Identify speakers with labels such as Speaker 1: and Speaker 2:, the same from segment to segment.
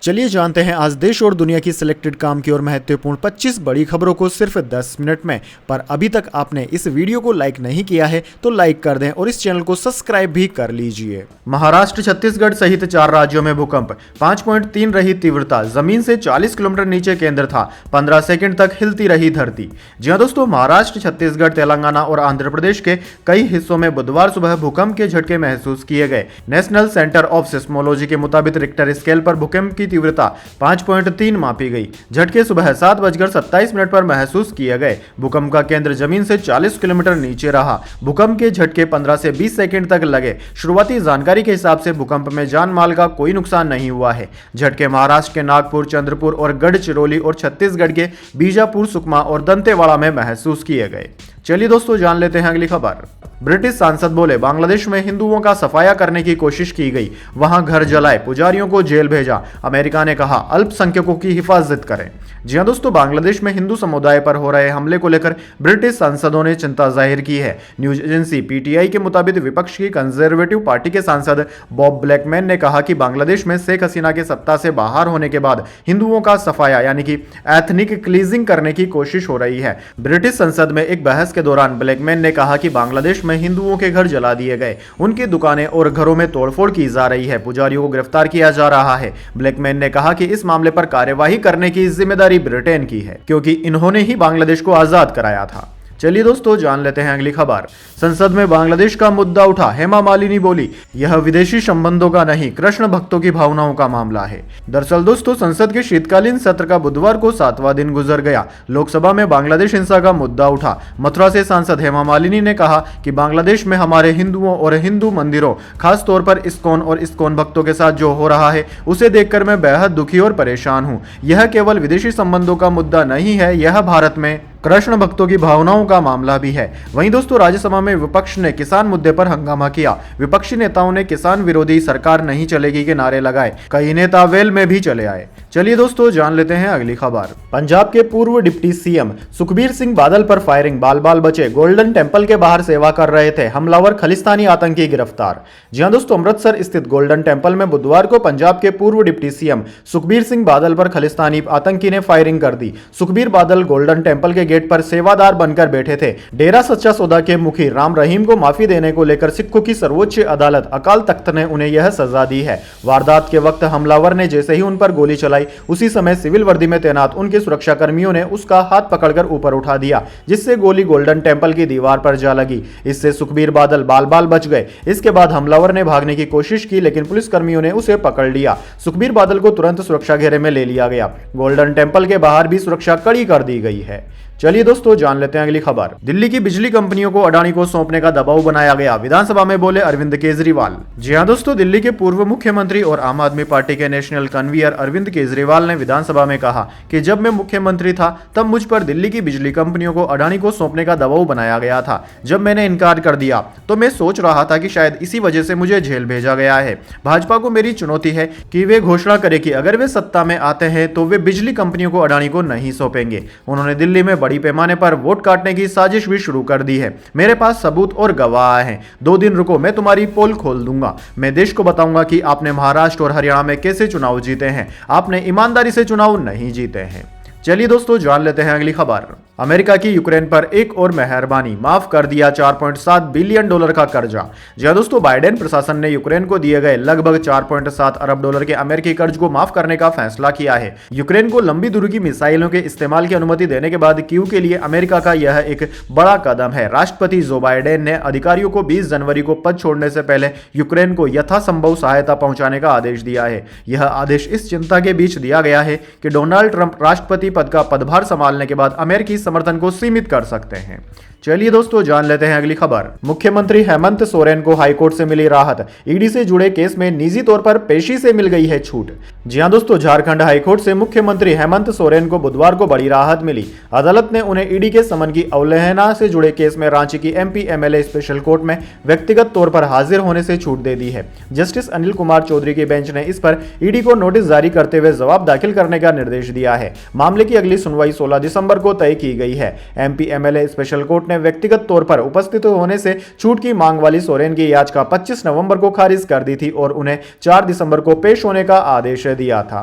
Speaker 1: चलिए जानते हैं आज देश और दुनिया की सिलेक्टेड काम की और महत्वपूर्ण 25 बड़ी खबरों को सिर्फ 10 मिनट में। पर अभी तक आपने इस वीडियो को लाइक नहीं किया है तो लाइक कर दें और इस चैनल को सब्सक्राइब भी कर लीजिए। महाराष्ट्र, छत्तीसगढ़ सहित 4 राज्यों में भूकंप, 5.3 रही तीव्रता, जमीन से 40 किलोमीटर नीचे केंद्र था, 15 सेकंड तक हिलती रही धरती। जी हां दोस्तों, महाराष्ट्र, छत्तीसगढ़, तेलंगाना और आंध्र प्रदेश के कई हिस्सों में बुधवार सुबह भूकंप के झटके महसूस किए गए। नेशनल सेंटर ऑफ सिस्मोलॉजी के मुताबिक रिक्टर स्केल पर भूकंप की तीव्रता 5.3 मापी गई। झटके सुबह 7:27 पर महसूस किए गए। भूकंप का केंद्र जमीन से 40 किलोमीटर नीचे रहा। भूकंप के झटके 15 से 20 सेकंड तक लगे। शुरुआती जानकारी के हिसाब से भूकंप में जान माल का कोई नुकसान नहीं हुआ है। झटके महाराष्ट्र के नागपुर, चंद्रपुर और गढ़चिरौली और छत्तीसगढ़ के बीजापुर, सुकमा और दंतेवाड़ा में महसूस किए गए। चलिए दोस्तों, जान लेते हैं अगली खबर। ब्रिटिश सांसद बोले, बांग्लादेश में हिंदुओं का सफाया करने की कोशिश की गई, वहां घर जलाए, पुजारियों को जेल भेजा। अमेरिका ने कहा अल्पसंख्यकों की हिफाजत करें। जी हां दोस्तों, बांग्लादेश में हिंदू समुदाय पर हो रहे हमले को लेकर ब्रिटिश सांसदों ने चिंता जाहिर की है। न्यूज एजेंसी पीटीआई के मुताबिक विपक्ष की कंजर्वेटिव पार्टी के सांसद बॉब ब्लैकमैन ने कहा कि बांग्लादेश में शेख हसीना के सत्ता से बाहर होने के बाद हिंदुओं का सफाया यानी कि एथनिक क्लीजिंग करने की कोशिश हो रही है। ब्रिटिश संसद में एक बहस के दौरान ब्लैकमैन ने कहा कि बांग्लादेश में हिंदुओं के घर जला दिए गए, उनकी दुकानें और घरों में तोड़फोड़ की जा रही है, पुजारियों को गिरफ्तार किया जा रहा है। ब्लैकमैन ने कहा कि इस मामले पर कार्यवाही करने की जिम्मेदारी ब्रिटेन की है, क्योंकि इन्होंने ही बांग्लादेश को आजाद कराया था। चलिए दोस्तों, जान लेते हैं अगली खबर। संसद में बांग्लादेश का मुद्दा उठा, हेमा मालिनी बोली, यह विदेशी संबंधों का नहीं, कृष्ण भक्तों की भावनाओं का मामला है। दरअसल दोस्तों, संसद के शीतकालीन सत्र का बुधवार को 7वां दिन गुजर गया। लोकसभा में बांग्लादेश हिंसा का मुद्दा उठा। मथुरा से सांसद हेमा मालिनी ने कहा कि बांग्लादेश में हमारे हिंदुओं और हिंदू मंदिरों, खास तौर पर इस्कॉन और इस्कॉन भक्तों के साथ जो हो रहा है, उसे देखकर मैं बेहद दुखी और परेशान हूँ। यह केवल विदेशी संबंधों का मुद्दा नहीं है, यह भारत में कृष्ण भक्तों की भावनाओं का मामला भी है। वहीं दोस्तों, राज्यसभा में विपक्ष ने किसान मुद्दे पर हंगामा किया। विपक्षी नेताओं ने किसान विरोधी सरकार नहीं चलेगी के नारे लगाए। कई नेता वेल में भी चले आए। चलिए दोस्तों, जान लेते हैं अगली खबर। पंजाब के पूर्व डिप्टी सीएम सुखबीर सिंह बादल पर फायरिंग, बाल बाल बचे। गोल्डन टेंपल के बाहर सेवा कर रहे थे, हमलावर खालिस्तानी आतंकी गिरफ्तार। जी हां दोस्तों, अमृतसर स्थित गोल्डन टेंपल में बुधवार को पंजाब के पूर्व डिप्टी सीएम सुखबीर सिंह बादल पर खालिस्तानी आतंकी ने फायरिंग कर दी। सुखबीर बादल गोल्डन टेंपल के गेट पर सेवादार बनकर बैठे थे। डेरा सच्चा सौदा के मुखी राम रहीम को माफी देने को लेकर सिखों की सर्वोच्च अदालत अकाल तख्त ने उन्हें यह सजा दी है। वारदात के वक्त हमलावर ने जैसे ही उन पर गोली चलाई, उसी समय सिविल वर्दी में तैनात उनके सुरक्षा कर्मियों ने उसका हाथ पकड़कर ऊपर उठा दिया, जिससे गोली गोल्डन टेंपल की दीवार पर जा लगी। इससे सुखबीर बादल बाल बाल बच गए। इसके बाद हमलावर ने भागने की कोशिश की, लेकिन पुलिस कर्मियों ने उसे पकड़ लिया। सुखबीर बादल को तुरंत सुरक्षा घेरे में ले लिया गया। गोल्डन टेंपल के बाहर भी सुरक्षा कड़ी कर दी गई है। चलिए दोस्तों, जान लेते हैं अगली खबर। दिल्ली की बिजली कंपनियों को अडानी को सौंपने का दबाव बनाया गया, विधानसभा में बोले अरविंद केजरीवाल। जी हां दोस्तों, दिल्ली के पूर्व मुख्यमंत्री और आम आदमी पार्टी के नेशनल कन्वीनर अरविंद केजरीवाल ने विधानसभा में कहा कि जब मैं मुख्यमंत्री था तब मुझ पर दिल्ली की बिजली कंपनियों को अडानी को सौंपने का दबाव बनाया गया था। जब मैंने इनकार कर दिया तो मैं सोच रहा था कि शायद इसी वजह से मुझे जेल भेजा गया है। भाजपा को मेरी चुनौती है कि वे घोषणा करे कि अगर वे सत्ता में आते हैं तो वे बिजली कंपनियों को अडानी को नहीं सौंपेंगे। उन्होंने दिल्ली में बड़ी पैमाने पर वोट काटने की साजिश भी शुरू कर दी है। मेरे पास सबूत और गवाह हैं। 2 दिन रुको, मैं तुम्हारी पोल खोल दूंगा। मैं देश को बताऊंगा कि आपने महाराष्ट्र और हरियाणा में कैसे चुनाव जीते हैं। आपने ईमानदारी से चुनाव नहीं जीते हैं। चलिए दोस्तों, जान लेते हैं अगली खबर। अमेरिका की यूक्रेन पर एक और मेहरबानी, माफ कर दिया $4.7 बिलियन का कर्जा। जी हां दोस्तों, बाइडेन प्रशासन ने यूक्रेन को दिए गए लगभग $4.7 अरब के अमेरिकी कर्ज को माफ करने का फैसला किया है। यूक्रेन को लंबी दूरी की मिसाइलों के इस्तेमाल की अनुमति देने के बाद कीव के लिए अमेरिका का यह एक बड़ा कदम है। राष्ट्रपति जो बाइडेन ने अधिकारियों को 20 जनवरी को पद छोड़ने से पहले यूक्रेन को यथासंभव सहायता पहुंचाने का आदेश दिया है। यह आदेश इस चिंता के बीच दिया गया है कि डोनाल्ड ट्रंप राष्ट्रपति पद का पदभार संभालने के बाद अमेरिकी समर्थन को सीमित कर सकते हैं। चलिए दोस्तों, जान लेते हैं अगली खबर। मुख्यमंत्री हेमंत सोरेन को हाईकोर्ट से मिली राहत, ईडी से जुड़े केस में निजी तौर पर पेशी से मिल गई है छूट। जी हां दोस्तों, झारखंड हाईकोर्ट से मुख्यमंत्री हेमंत सोरेन को बुधवार को बड़ी राहत मिली। अदालत ने उन्हें ईडी के समन की अवहेलना से जुड़े केस में रांची की एमपी एमएलए स्पेशल कोर्ट में व्यक्तिगत तौर पर हाजिर होने से छूट दे दी है। जस्टिस अनिल कुमार चौधरी की बेंच ने इस पर ईडी को नोटिस जारी करते हुए जवाब दाखिल करने का निर्देश दिया है। मामले की अगली सुनवाई 16 दिसंबर को तय की गई है। एमपी एमएलए स्पेशल कोर्ट ने व्यक्तिगत तौर पर उपस्थित होने से छूट की मांग वाली सोरेन की याचिका 25 नवंबर को खारिज कर दी थी और उन्हें 4 दिसंबर को पेश होने का आदेश दिया था।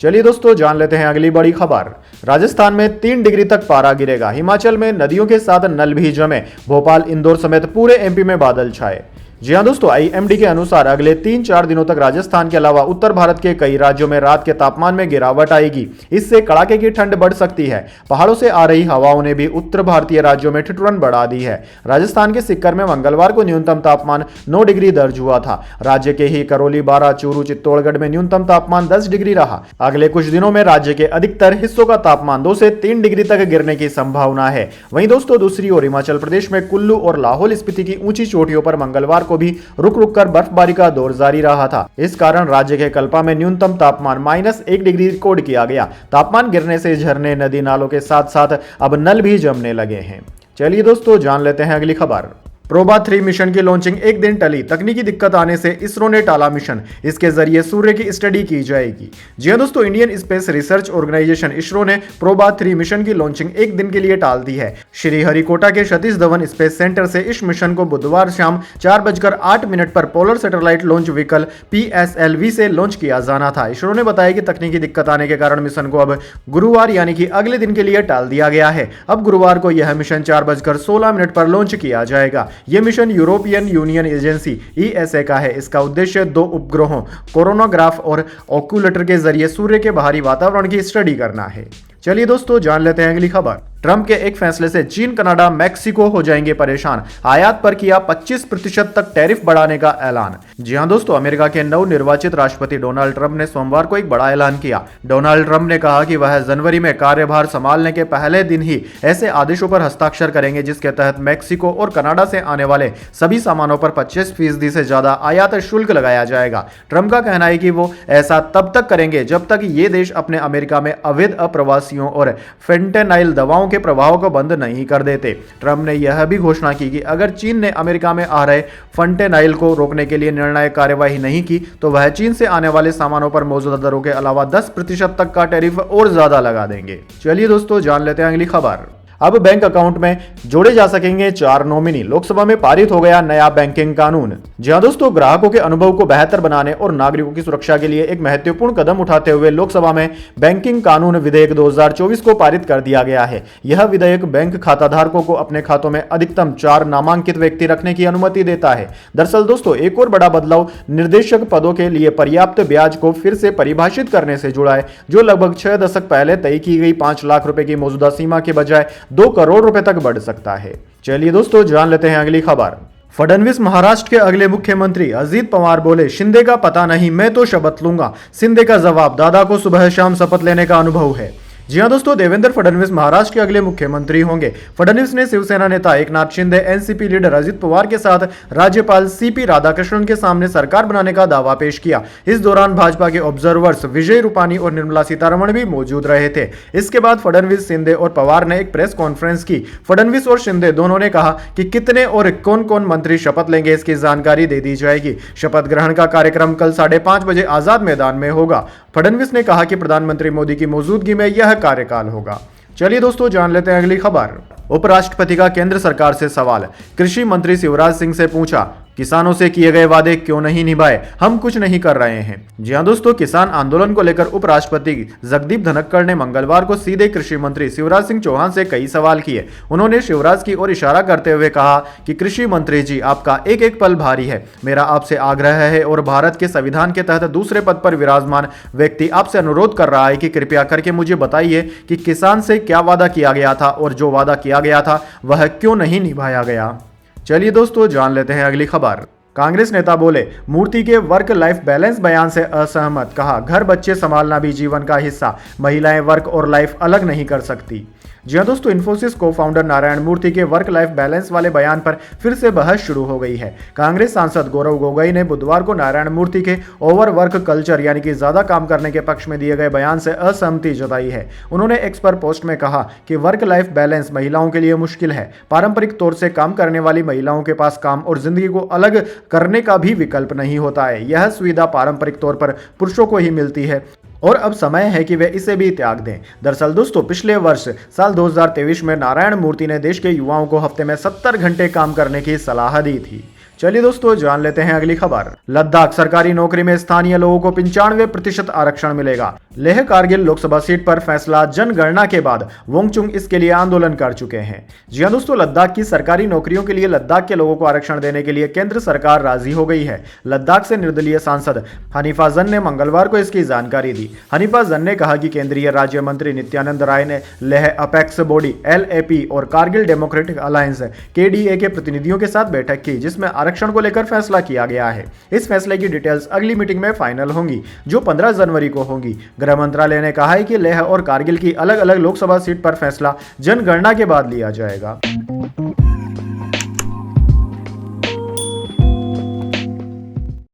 Speaker 1: चलिए दोस्तों जान लेते हैं अगली बड़ी खबर। राजस्थान में 3 डिग्री तक पारा गिरेगा। हिमाचल में नदियों के साथ नल भी जमे। भोपाल, इंदौर समेत पूरे एमपी में बादल छाए। जी हां दोस्तों, आईएमडी के अनुसार अगले 3-4 दिनों तक राजस्थान के अलावा उत्तर भारत के कई राज्यों में रात के तापमान में गिरावट आएगी। इससे कड़ाके की ठंड बढ़ सकती है। पहाड़ों से आ रही हवाओं ने भी उत्तर भारतीय राज्यों में ठिठुरन बढ़ा दी है। राजस्थान के सीकर में मंगलवार को न्यूनतम तापमान 9 डिग्री दर्ज हुआ था। राज्य के ही करौली, बारां, चूरू, चित्तौड़गढ़ में न्यूनतम तापमान 10 डिग्री रहा। अगले कुछ दिनों में राज्य के अधिकतर हिस्सों का तापमान 2 से 3 डिग्री तक गिरने की संभावना है। वहीं दोस्तों दूसरी ओर हिमाचल प्रदेश में कुल्लू और लाहौल स्पीति की ऊंची चोटियों पर मंगलवार को भी रुक रुक कर बर्फबारी का दौर जारी रहा था। इस कारण राज्य के कल्पा में न्यूनतम तापमान -1 डिग्री रिकॉर्ड किया गया। तापमान गिरने से झरने, नदी नालों के साथ साथ अब नल भी जमने लगे हैं। चलिए दोस्तों जान लेते हैं अगली खबर। प्रोबा 3 मिशन की लॉन्चिंग एक दिन टली। तकनीकी दिक्कत आने से इसरो ने टाला मिशन। इसके जरिए सूर्य की स्टडी की जाएगी। जी हां दोस्तों, Indian space research organisation ISRO ने प्रोबा 3 मिशन की लॉन्चिंग एक दिन के लिए टाल दी है। श्रीहरिकोटा के सतीश धवन स्पेस सेंटर से इस मिशन को बुधवार शाम 4:08 पर polar satellite launch vehicle PSLV से लॉन्च किया जाना था। इसरो ने बताया कि तकनीकी दिक्कत आने के कारण मिशन को अब गुरुवार यानी कि अगले दिन के लिए टाल दिया गया है। अब गुरुवार को यह मिशन 4:16 पर लॉन्च किया जाएगा। यह mission European union agency ESA का है। इसका उद्देश्य 2 उपग्रहों कोरोनोग्राफ और ओक्यूलेटर के जरिए सूर्य के बाहरी वातावरण की स्टडी करना है। चलिए दोस्तों जान लेते हैं अगली खबर। ट्रंप के एक फैसले से चीन, कनाडा, मैक्सिको हो जाएंगे परेशान। आयात पर किया 25% तक टैरिफ बढ़ाने का ऐलान। जी हां दोस्तों, अमेरिका के नवनिर्वाचित राष्ट्रपति डोनाल्ड ट्रंप ने सोमवार को एक बड़ा ऐलान किया। डोनाल्ड ट्रंप ने कहा कि वह जनवरी में कार्यभार संभालने के पहले दिन ही ऐसे आदेशों पर हस्ताक्षर करेंगे जिसके तहत मैक्सिको और कनाडा से आने वाले सभी सामानों पर 25% से ज्यादा आयात शुल्क लगाया जाएगा। ट्रंप का कहना है कि वो ऐसा तब तक करेंगे जब तक ये देश अपने अमेरिका में अवैध अप्रवासियों और फेंटेनाइल दवाओं के प्रभाव को बंद नहीं कर देते। ट्रंप ने यह भी घोषणा की कि अगर चीन ने अमेरिका में आ रहे फेंटेनाइल को रोकने के लिए निर्णायक कार्यवाही नहीं की तो वह चीन से आने वाले सामानों पर मौजूदा दरों के अलावा 10% तक का टैरिफ और ज्यादा लगा देंगे। चलिए दोस्तों जान लेते हैं अगली खबर। अब बैंक अकाउंट में जोड़े जा सकेंगे 4 नॉमिनी। लोकसभा में पारित हो गया नया बैंकिंग कानून। जी हां दोस्तों, ग्राहकों के अनुभव को बेहतर बनाने और नागरिकों की सुरक्षा के लिए एक महत्वपूर्ण कदम उठाते हुए लोकसभा में बैंकिंग कानून विधेयक 2024 को पारित कर दिया गया है। यह विधेयक बैंक खाताधारकों को अपने खातों में अधिकतम 4 नामांकित व्यक्ति रखने की अनुमति देता है। दरअसल दोस्तों, एक और बड़ा बदलाव निर्देशक पदों के लिए पर्याप्त ब्याज को फिर से परिभाषित करने से जुड़ा है, जो लगभग 6 दशक पहले तय की गई 5 लाख रुपए की मौजूदा सीमा के बजाय 2 करोड़ रुपए तक बढ़ सकता है। चलिए दोस्तों जान लेते हैं अगली खबर। फडणवीस महाराष्ट्र के अगले मुख्यमंत्री। अजित पवार बोले, शिंदे का पता नहीं, मैं तो शपथ लूंगा। शिंदे का जवाब, दादा को सुबह शाम शपथ लेने का अनुभव है। जी हां दोस्तों, देवेंद्र फडणवीस महाराष्ट्र के अगले मुख्यमंत्री होंगे। फडणवीस ने शिवसेना नेता एकनाथ शिंदे, एनसीपी लीडर अजित पवार के साथ राज्यपाल CP राधाकृष्णन के सामने सरकार बनाने का दावा पेश किया। इस दौरान भाजपा के ऑब्जर्वर्स विजय रूपानी और निर्मला सीतारमण भी मौजूद रहे थे। इसके बाद फडणवीस, शिंदे और पवार ने एक प्रेस कॉन्फ्रेंस की। फडणवीस और शिंदे दोनों ने कहा कि कितने और कौन कौन मंत्री शपथ लेंगे इसकी जानकारी दे दी जाएगी। शपथ ग्रहण का कार्यक्रम कल 5:30 बजे आजाद मैदान में होगा। फडणवीस ने कहा कि प्रधानमंत्री मोदी की मौजूदगी में यह कार्यकाल होगा। चलिए दोस्तों जान लेते हैं अगली खबर। उपराष्ट्रपति का केंद्र सरकार से सवाल। कृषि मंत्री शिवराज सिंह से पूछा, किसानों से किए गए वादे क्यों नहीं निभाए? हम कुछ नहीं कर रहे हैं। जी हां दोस्तों, किसान आंदोलन को लेकर उपराष्ट्रपति जगदीप धनखड़ ने मंगलवार को सीधे कृषि मंत्री शिवराज सिंह चौहान से कई सवाल किए। उन्होंने शिवराज की ओर इशारा करते हुए कहा कि कृषि मंत्री जी, आपका एक एक पल भारी है। मेरा आपसे आग्रह है और भारत के संविधान के तहत दूसरे पद पर विराजमान व्यक्ति आपसे अनुरोध कर रहा है कि कृपया करके मुझे बताइए कि किसान से क्या वादा किया गया था और जो वादा किया गया था वह क्यों नहीं निभाया गया। चलिए दोस्तों जान लेते हैं अगली खबर। कांग्रेस नेता बोले, मूर्ति के वर्क लाइफ बैलेंस बयान से असहमत। कहा, घर बच्चे संभालना भी जीवन का हिस्सा, महिलाएं वर्क और लाइफ अलग नहीं कर सकती। जी हां दोस्तों, इन्फोसिस को फाउंडर नारायण मूर्ति के वर्क लाइफ बैलेंस वाले बयान पर फिर से बहस शुरू हो गई है। कांग्रेस सांसद गौरव गोगोई ने बुधवार को नारायण मूर्ति के ओवर वर्क कल्चर यानी कि ज्यादा काम करने के पक्ष में दिए गए बयान से असहमति जताई है। उन्होंने एक्स पर पोस्ट में कहा कि वर्क लाइफ बैलेंस महिलाओं के लिए मुश्किल है। पारंपरिक तौर से काम करने वाली महिलाओं के पास काम और जिंदगी को अलग करने का भी विकल्प नहीं होता है। यह सुविधा पारंपरिक तौर पर पुरुषों को ही मिलती है और अब समय है कि वे इसे भी त्याग दें। दरअसल दोस्तों, पिछले वर्ष साल 2023 में नारायण मूर्ति ने देश के युवाओं को हफ्ते में 70 घंटे काम करने की सलाह दी थी। चलिए दोस्तों जान लेते हैं अगली खबर। लद्दाख सरकारी नौकरी में स्थानीय लोगों को 95% आरक्षण मिलेगा। लेह कारगिल लोकसभा सीट पर फैसला जनगणना के बाद वोंगचुंग इसके लिए आंदोलन कर चुके हैं। जी हां दोस्तों, लद्दाख की सरकारी नौकरियों के लिए लद्दाख के लोगों को आरक्षण देने के लिए केंद्र सरकार राजी हो गई है। लद्दाख से निर्दलीय सांसद हनीफा जन ने मंगलवार को इसकी जानकारी दी। हनीफा जन ने कहा कि केंद्रीय राज्य मंत्री नित्यानंद राय ने लेह अपेक्स बॉडी LAP और कारगिल डेमोक्रेटिक अलायंस KDA के प्रतिनिधियों के साथ बैठक की, जिसमें आरक्षण को लेकर फैसला किया गया है। इस फैसले की डिटेल्स अगली मीटिंग में फाइनल होंगी, जो 15 जनवरी को होगी। गृह मंत्रालय ने कहा है कि लेह और कारगिल की अलग अलग लोकसभा सीट पर फैसला जनगणना के बाद लिया जाएगा।